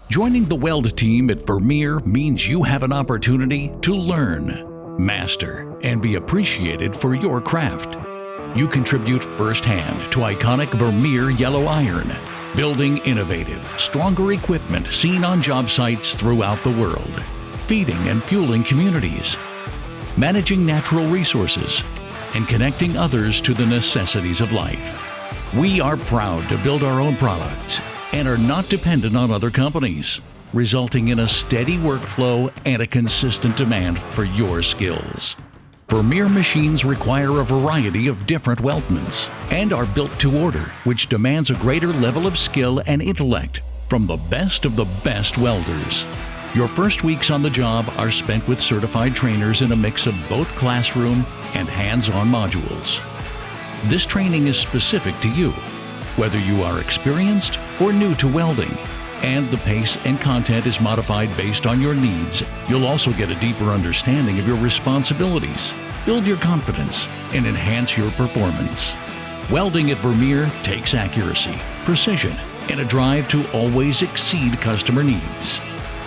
Joining the Weld team at Vermeer means you have an opportunity to learn, master, and be appreciated for your craft. You contribute firsthand to iconic Vermeer yellow iron, building innovative, stronger equipment seen on job sites throughout the world, feeding and fueling communities, managing natural resources, and connecting others to the necessities of life. We are proud to build our own products and are not dependent on other companies, resulting in a steady workflow and a consistent demand for your skills. Vermeer machines require a variety of different weldments and are built to order, which demands a greater level of skill and intellect from the best of the best welders. Your first weeks on the job are spent with certified trainers in a mix of both classroom and hands-on modules. This training is specific to you, whether you are experienced or new to welding, and the pace and content is modified based on your needs. You'll also get a deeper understanding of your responsibilities, build your confidence, and enhance your performance. Welding at Vermeer takes accuracy, precision, and a drive to always exceed customer needs.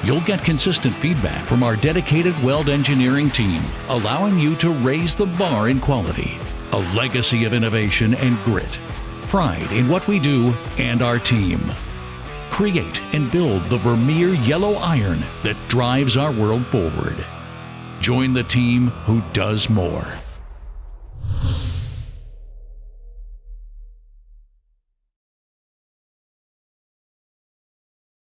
You'll get consistent feedback from our dedicated weld engineering team, allowing you to raise the bar in quality. A legacy of innovation and grit, pride in what we do and our team. Create and build the Vermeer yellow iron that drives our world forward. Join the team who does more.